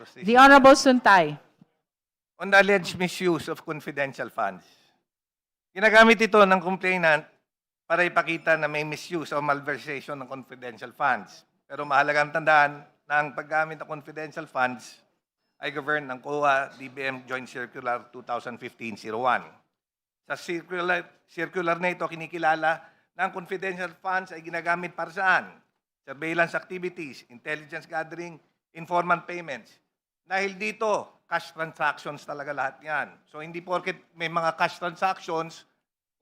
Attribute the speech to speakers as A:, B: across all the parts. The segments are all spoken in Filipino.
A: The Honorable Suntay.
B: On the alleged misuse of confidential funds. Ginagamit ito ng complainant para ipakita na may misuse o malversation ng confidential funds. Pero mahalagang tandaan na ang paggamit ng confidential funds ay governed ng COA DBM Joint Circular 2015-01. Sa circular na ito, kinikilala na ang confidential funds ay ginagamit para saan? Surveillance activities, intelligence gathering, informant payments. Dahil dito, cash transactions talaga lahat yan. So hindi porket may mga cash transactions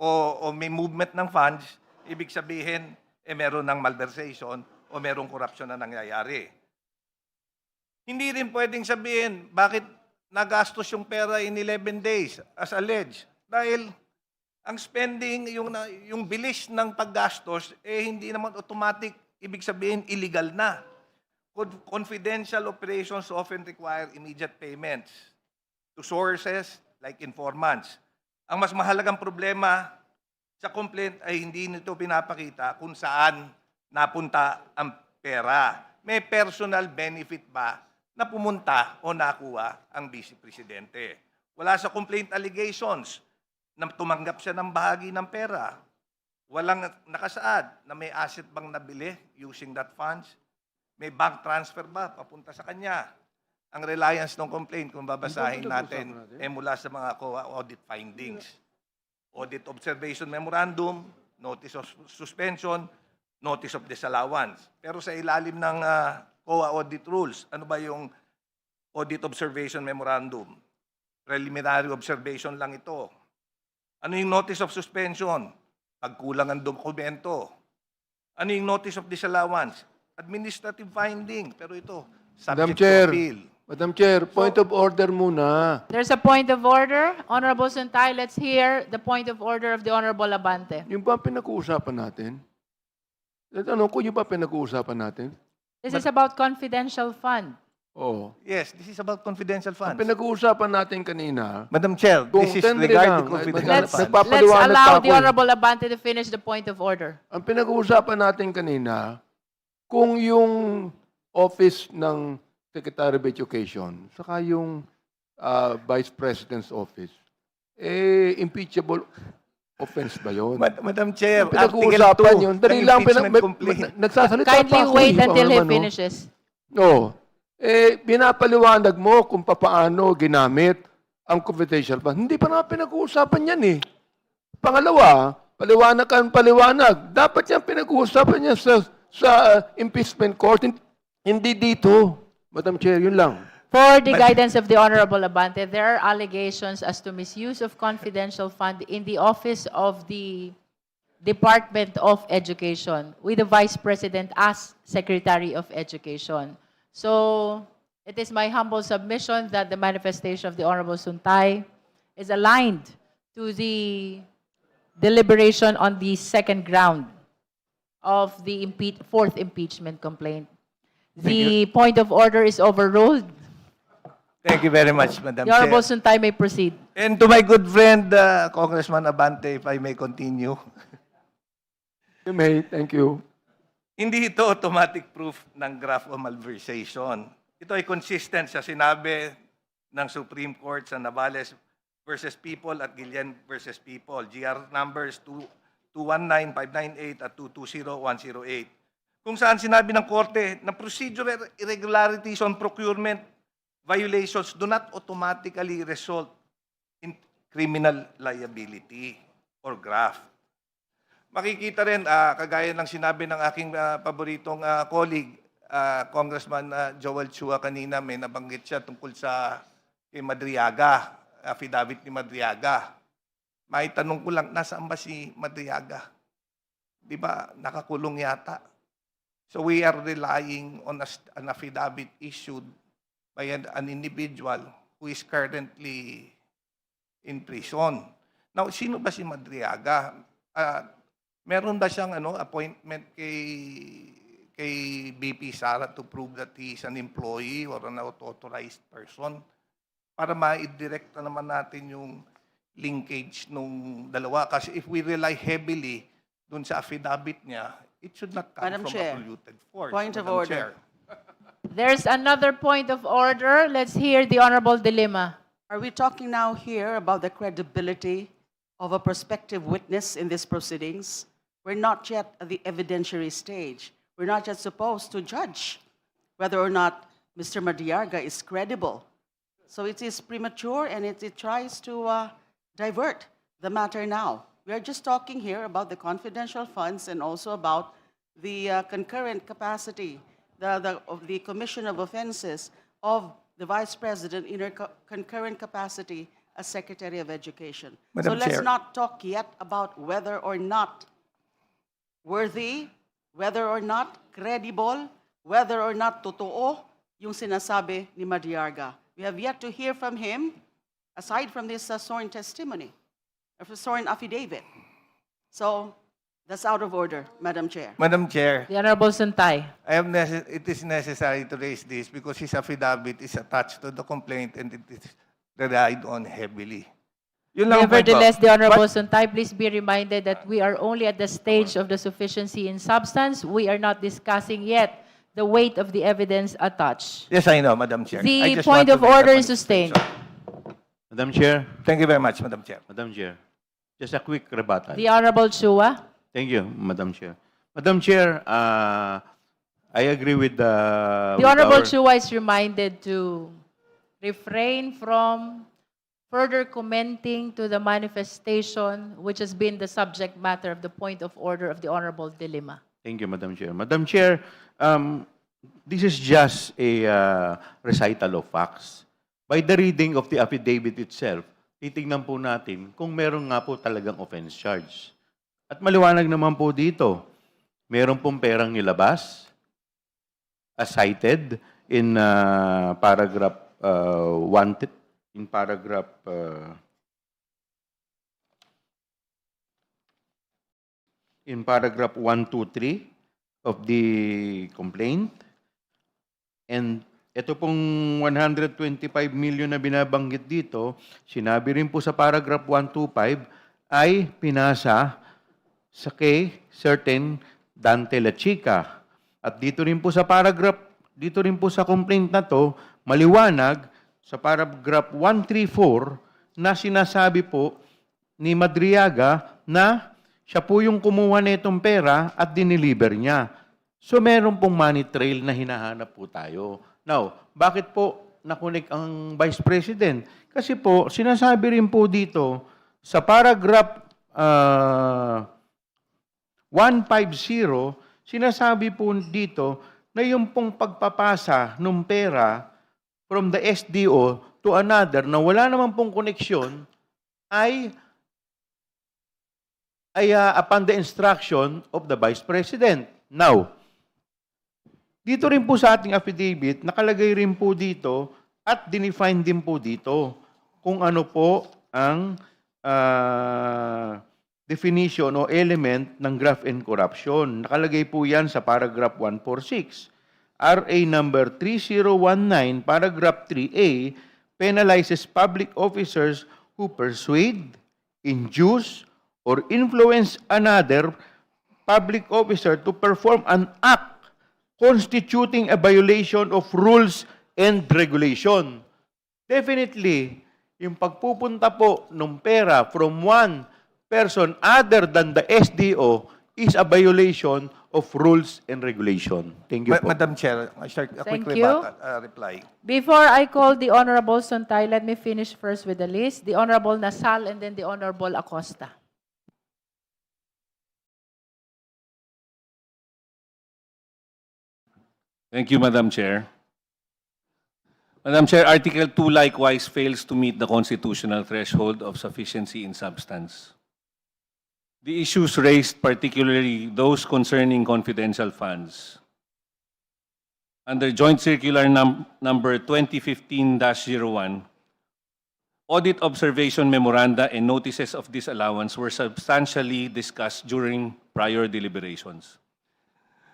B: o may movement ng funds, ibig sabihin, meron ng malversation o merong corruption na nangyayari. Hindi rin pwedeng sabihin, bakit nagastos yung pera in 11 days as alleged? Dahil ang spending, yung bilis ng paggastos, hindi naman automatic, ibig sabihin, illegal na. Confidential operations often require immediate payments to sources like informants. Ang mas mahalagang problema sa complaint ay hindi nito pinapakita kung saan napunta ang pera. May personal benefit ba na pumunta o nakuha ang Vice Presidente? Wala sa complaint allegations na tumanggap siya ng bahagi ng pera. Walang nakasaad na may asset bang nabili using that funds. May bank transfer ba papunta sa kanya? Ang reliance ng complaint, kung babasahin natin, mula sa mga COA audit findings. Audit observation memorandum, notice of suspension, notice of disallowance. Pero sa ilalim ng COA audit rules, ano ba yung audit observation memorandum? Preliminary observation lang ito. Ano yung notice of suspension? Pagkulang ang dokumento. Ano yung notice of disallowance? Administrative finding. Pero ito, subject to appeal.
C: Madam Chair, point of order muna.
A: There's a point of order. Honorable Suntay, let's hear the point of order of the Honorable Abante.
C: Yung ba pinag-uusapan natin? Ano ko yung ba pinag-uusapan natin?
A: This is about confidential fund.
C: Oo.
B: Yes, this is about confidential
C: Ang
B: funds.
C: pinag-uusapan natin kanina,
B: Madam Chair,
C: Kung
B: this is
C: tendre
B: regarding
C: lang,
B: confidential
A: Let's,
B: funds.
C: Nagpapa-
A: let's
C: Papaliwanag
A: allow
C: pa
A: the
C: ako eh.
A: Honorable Abante to finish the point of order.
C: ang pinag-uusapan natin kanina, kung yung office ng Secretary of Education, saka yung Vice President's office, impeachable offense ba yun?
B: Madam Chair,
C: Ang pinag-uusapan yun. Dali lang, nagsasalita pa
A: Kindly
C: ako.
A: wait
C: eh.
A: until he
C: Ano, ano?
A: finishes.
C: No. Binapaliwanag mo kung paano ginamit ang confidential fund. Hindi pa naman pinag-uusapan yan eh. Pangalawa, paliwanag. Dapat yan pinag-uusapan yan sa impeachment court. Hindi dito. Madam Chair, yun lang.
A: For the guidance of the Honorable Abante, there are allegations as to misuse of confidential fund in the office of the Department of Education with the Vice President as Secretary of Education. So, it is my humble submission that the manifestation of the Honorable Suntay is aligned to the deliberation on the second ground of the fourth impeachment complaint. The point of order is overruled.
B: Thank you very much, Madam
A: The Honorable
B: Chair.
A: Suntay may proceed.
B: And to my good friend, Congressman Abante, if I may continue.
C: You may. Thank you.
B: Hindi ito automatic proof ng graph o malversation. Ito ay consistent sa sinabi ng Supreme Court sa Navales versus People at Guillen versus People. GR numbers 219, 598 at 220108. Kung saan sinabi ng Korte na procedural irregularities on procurement violations do not automatically result in criminal liability or graft. Makikita rin, kagaya ng sinabi ng aking paboritong colleague, Congressman Joel Chua kanina, may nabanggit siya tungkol sa kay Madriaga, affidavit ni Madriaga. May tanong ko lang, nasaan ba si Madriaga? Di ba, nakakulong yata. So we are relying on an affidavit issued by an individual who is currently in prison. Now, sino ba si Madriaga? Meron ba siyang appointment kay BP Sara to prove that he is an employee or an authorized person? Para ma-direct na naman natin yung linkage nung dalawa. Kasi if we rely heavily dun sa affidavit niya, it should not come
D: Madam
B: from
D: Chair,
B: a polluted force.
D: point of
B: Madam
D: order.
B: Chair.
A: There's another point of order. Let's hear the Honorable Dilima.
D: Are we talking now here about the credibility of a prospective witness in these proceedings? We're not yet at the evidentiary stage. We're not yet supposed to judge whether or not Mr. Madiarga is credible. So it is premature and it tries to divert the matter now. We are just talking here about the confidential funds and also about the concurrent capacity, of the Commission of Offenses of the Vice President in her concurrent capacity as Secretary of Education.
B: Madam
D: So let's
B: Chair.
D: not talk yet about whether or not worthy, whether or not credible, whether or not totoo yung sinasabi ni Madiarga. We have yet to hear from him, aside from this sworn testimony, or sworn affidavit. So that's out of order, Madam Chair.
B: Madam Chair,
A: The Honorable Suntay.
B: it is necessary to raise this because his affidavit is attached to the complaint and it is relied on heavily. Yun lang ang point ko.
A: Nevertheless, the Honorable
B: What-
A: Suntay, please be reminded that we are only at the stage of the sufficiency in substance. We are not discussing yet the weight of the evidence attached.
B: Yes, I know, Madam Chair. I
A: The
B: just
A: point
B: want to
A: of
B: make that
A: order
B: point.
A: is sustained.
E: Madam Chair,
B: Thank you very much, Madam Chair.
E: Madam Chair, just a quick rebuttal.
A: The Honorable Chua.
E: Thank you, Madam Chair. Madam Chair, I agree with
A: The
E: with
A: Honorable
E: our-
A: Chua is reminded to refrain from further commenting to the manifestation which has been the subject matter of the point of order of the Honorable Dilima.
E: Thank you, Madam Chair. Madam Chair, this is just a recital of facts. By the reading of the affidavit itself, titignan po natin kung meron nga po talagang offense charge. At maliwanag naman po dito, meron pong perang nilabas, as cited in paragraph 1, in paragraph in paragraph 1, 2, 3 of the complaint. And ito pong 125 million na binabanggit dito, sinabi rin po sa paragraph 125 ay pinasa sa kay certain Dante La Chica. At dito rin po sa paragraph, dito rin po sa complaint na to, maliwanag sa paragraph 134 na sinasabi po ni Madriaga na siya po yung kumuha nitong pera at dineliver niya. So meron pong money trail na hinahanap po tayo. Now, bakit po nakunik ang Vice President? Kasi po, sinasabi rin po dito sa paragraph 150, sinasabi po dito na yung pong pagpapasa ng pera from the SDO to another na wala naman pong koneksyon ay upon the instruction of the Vice President. Now, dito rin po sa ating affidavit, nakalagay rin po dito at dinefine din po dito kung ano po ang definition o element ng graft and corruption. Nakalagay po yan sa paragraph 146. RA number 3019, paragraph 3A, penalizes public officers who persuade, induce, or influence another public officer to perform an act constituting a violation of rules and regulation. Definitely, yung pagpupunta po ng pera from one person other than the SDO is a violation of rules and regulation. Thank you po.
B: Madam Chair, a quick
A: Thank you.
B: reply.
A: Before I call the Honorable Suntay, let me finish first with the list. The Honorable Nasal and then the Honorable Acosta.
F: Thank you, Madam Chair. Madam Chair, Article 2 likewise fails to meet the constitutional threshold of sufficiency in substance. The issues raised, particularly those concerning confidential funds, under Joint Circular number 2015-01, audit observation memoranda and notices of disallowance were substantially discussed during prior deliberations.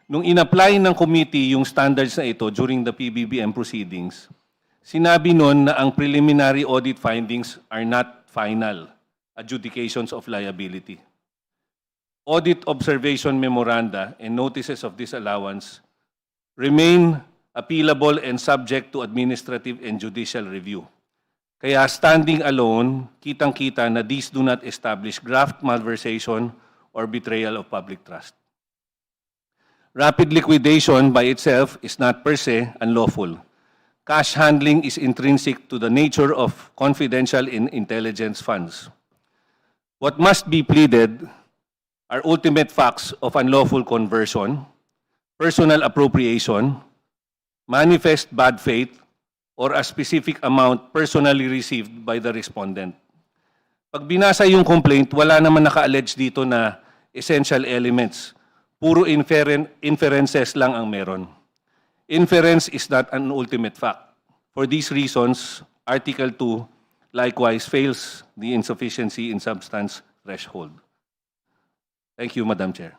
F: Nung in-apply ng committee yung standards na ito during the PBBM proceedings, sinabi nun na ang preliminary audit findings are not final adjudications of liability. Audit observation memoranda and notices of disallowance remain appealable and subject to administrative and judicial review. Kaya standing alone, kitang-kita na these do not establish graft malversation or betrayal of public trust. Rapid liquidation by itself is not per se unlawful. Cash handling is intrinsic to the nature of confidential and intelligence funds. What must be pleaded are ultimate facts of unlawful conversion, personal appropriation, manifest bad faith, or a specific amount personally received by the respondent. Pag binasa yung complaint, wala naman naka-allege dito na essential elements. Puro inferences lang ang meron. Inference is not an ultimate fact. For these reasons, Article 2 likewise fails the insufficiency in substance threshold. Thank you, Madam Chair.